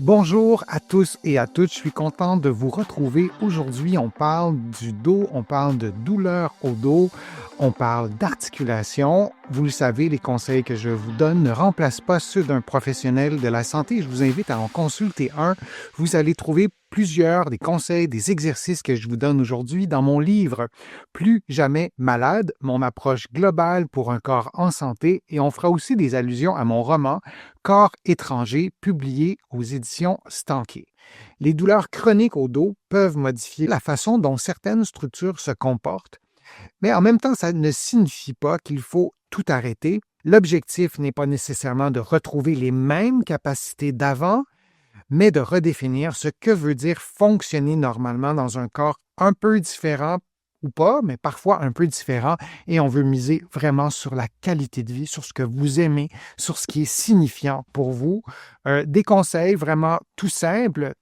Bonjour à tous et à toutes, je suis content de vous retrouver. Aujourd'hui, on parle du dos, on parle de douleur au dos, on parle d'articulation. Vous le savez, les conseils que je vous donne ne remplacent pas ceux d'un professionnel de la santé. Je vous invite à en consulter un. Vous allez trouver plusieurs des conseils, des exercices que je vous donne aujourd'hui dans mon livre Plus jamais malade, mon approche globale pour un corps en santé, et on fera aussi des allusions à mon roman Corps étranger, publié aux éditions Stanké. Les douleurs chroniques au dos peuvent modifier la façon dont certaines structures se comportent, mais en même temps, ça ne signifie pas qu'il faut tout arrêter. L'objectif n'est pas nécessairement de retrouver les mêmes capacités d'avant, mais de redéfinir ce que veut dire fonctionner normalement dans un corps un peu différent ou pas, mais parfois un peu différent, et on veut miser vraiment sur la qualité de vie, sur ce que vous aimez, sur ce qui est signifiant pour vous. Des conseils vraiment tout simples.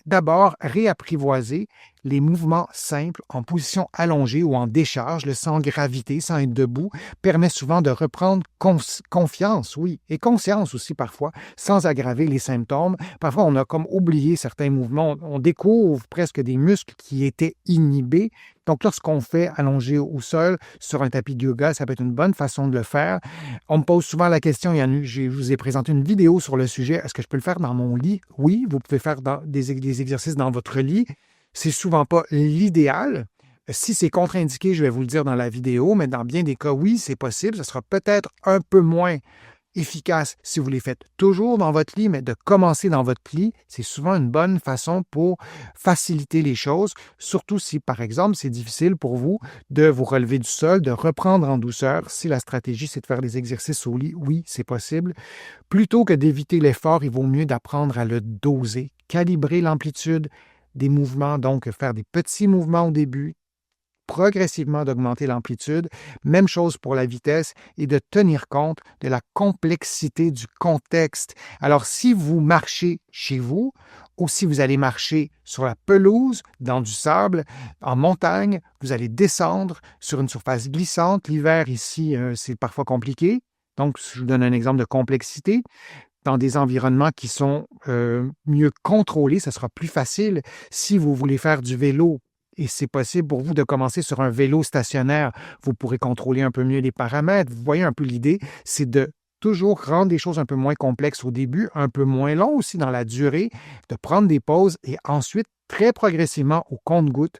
D'abord, réapprivoiser les mouvements simples en position allongée ou en décharge, sans gravité, sans être debout, permet souvent de reprendre confiance, oui, et conscience aussi parfois, sans aggraver les symptômes. Parfois, on a comme oublié certains mouvements. On découvre presque des muscles qui étaient inhibés. Donc, lorsqu'on fait allongé au sol sur un tapis de yoga, ça peut être une bonne façon de le faire. On me pose souvent la question, je vous ai présenté une vidéo sur le sujet, est-ce que je peux le faire dans mon lit? Oui, vous pouvez faire des exercices dans votre lit. C'est souvent pas l'idéal. Si c'est contre-indiqué, je vais vous le dire dans la vidéo, mais dans bien des cas, oui, c'est possible. Ce sera peut-être un peu moins efficace si vous les faites toujours dans votre lit, mais de commencer dans votre lit, c'est souvent une bonne façon pour faciliter les choses, surtout si, par exemple, c'est difficile pour vous de vous relever du sol, de reprendre en douceur. Si la stratégie, c'est de faire des exercices au lit, oui, c'est possible. Plutôt que d'éviter l'effort, il vaut mieux d'apprendre à le doser, calibrer l'amplitude des mouvements, donc faire des petits mouvements au début, progressivement d'augmenter l'amplitude. Même chose pour la vitesse et de tenir compte de la complexité du contexte. Alors, si vous marchez chez vous ou si vous allez marcher sur la pelouse, dans du sable, en montagne, vous allez descendre sur une surface glissante. L'hiver, ici, c'est parfois compliqué. Donc, je vous donne un exemple de complexité. Dans des environnements qui sont mieux contrôlés, ça sera plus facile. Si vous voulez faire du vélo, et c'est possible pour vous de commencer sur un vélo stationnaire, vous pourrez contrôler un peu mieux les paramètres. Vous voyez un peu l'idée, c'est de toujours rendre les choses un peu moins complexes au début, un peu moins long aussi dans la durée, de prendre des pauses et ensuite, très progressivement, au compte-gouttes,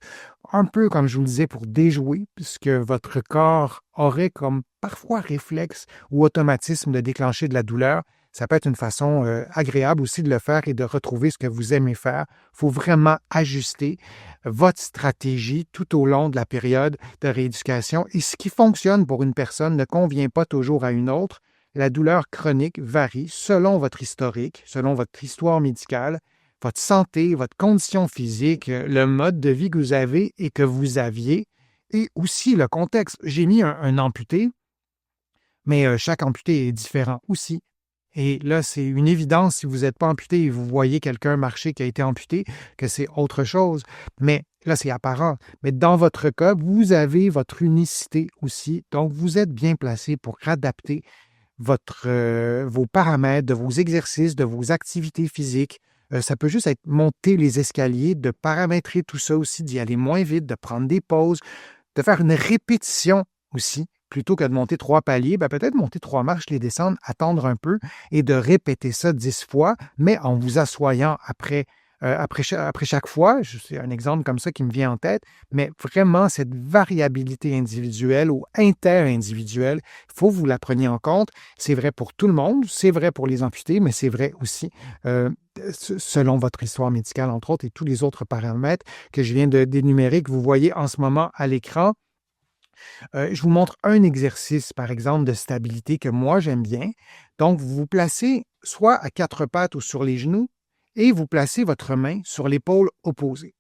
un peu comme je vous le disais, pour déjouer, puisque votre corps aurait comme parfois réflexe ou automatisme de déclencher de la douleur. Ça peut être une façon agréable aussi de le faire et de retrouver ce que vous aimez faire. Il faut vraiment ajuster votre stratégie tout au long de la période de rééducation. Et ce qui fonctionne pour une personne ne convient pas toujours à une autre. La douleur chronique varie selon votre historique, selon votre histoire médicale, votre santé, votre condition physique, le mode de vie que vous avez et que vous aviez, et aussi le contexte. J'ai mis un amputé, mais chaque amputé est différent aussi. Et là, c'est une évidence, si vous n'êtes pas amputé et vous voyez quelqu'un marcher qui a été amputé, que c'est autre chose. Mais là, c'est apparent. Mais dans votre cas, vous avez votre unicité aussi. Donc, vous êtes bien placé pour adapter vos paramètres, de vos exercices, de vos activités physiques. Ça peut juste être monter les escaliers, de paramétrer tout ça aussi, d'y aller moins vite, de prendre des pauses, de faire une répétition aussi. Plutôt que de monter 3 paliers, peut-être monter 3 marches, les descendre, attendre un peu et de répéter ça 10 fois, mais en vous assoyant après chaque fois. C'est un exemple comme ça qui me vient en tête, mais vraiment cette variabilité individuelle ou inter-individuelle, il faut que vous la preniez en compte. C'est vrai pour tout le monde, c'est vrai pour les amputés, mais c'est vrai aussi selon votre histoire médicale, entre autres, et tous les autres paramètres que je viens d'énumérer, que vous voyez en ce moment à l'écran. Je vous montre un exercice, par exemple, de stabilité que moi, j'aime bien. Donc, vous vous placez soit à 4 pattes ou sur les genoux et vous placez votre main sur l'épaule opposée.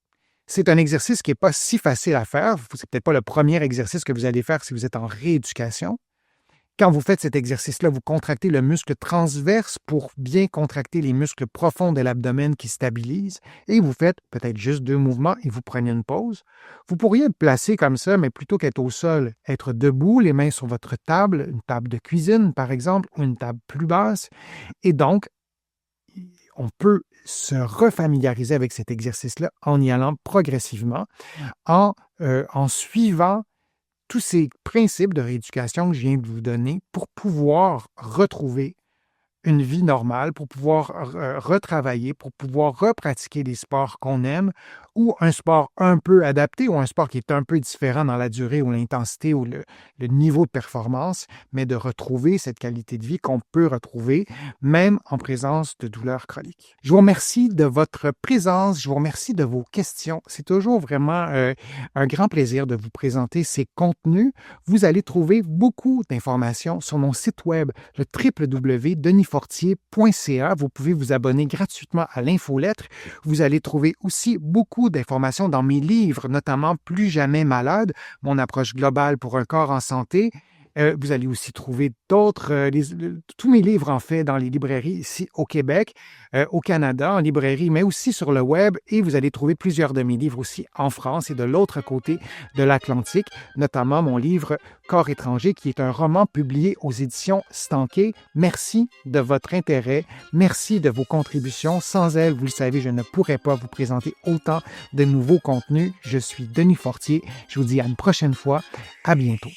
C'est un exercice qui n'est pas si facile à faire. Ce n'est peut-être pas le premier exercice que vous allez faire si vous êtes en rééducation. Quand vous faites cet exercice-là, vous contractez le muscle transverse pour bien contracter les muscles profonds de l'abdomen qui stabilisent et vous faites peut-être juste 2 mouvements et vous prenez une pause. Vous pourriez être placé comme ça, mais plutôt qu'être au sol, être debout, les mains sur votre table, une table de cuisine par exemple, ou une table plus basse. Et donc, on peut se refamiliariser avec cet exercice-là en y allant progressivement, en suivant tous ces principes de rééducation que je viens de vous donner pour pouvoir retrouver une vie normale, pour pouvoir retravailler, pour pouvoir repratiquer des sports qu'on aime ou un sport un peu adapté ou un sport qui est un peu différent dans la durée ou l'intensité ou le niveau de performance, mais de retrouver cette qualité de vie qu'on peut retrouver même en présence de douleurs chroniques. Je vous remercie de votre présence, je vous remercie de vos questions. C'est toujours vraiment un grand plaisir de vous présenter ces contenus. Vous allez trouver beaucoup d'informations sur mon site web, le www.denisfortier.ca. Vous pouvez vous abonner gratuitement à l'infolettre. Vous allez trouver aussi beaucoup d'informations dans mes livres, notamment Plus jamais malade, mon approche globale pour un corps en santé. Vous allez aussi trouver d'autres, tous mes livres en fait dans les librairies ici au Québec, au Canada, en librairie, mais aussi sur le web. Et vous allez trouver plusieurs de mes livres aussi en France et de l'autre côté de l'Atlantique, notamment mon livre Corps étranger, qui est un roman publié aux éditions Stanquet. Merci de votre intérêt. Merci de vos contributions. Sans elles, vous le savez, je ne pourrais pas vous présenter autant de nouveaux contenus. Je suis Denis Fortier. Je vous dis à une prochaine fois. À bientôt.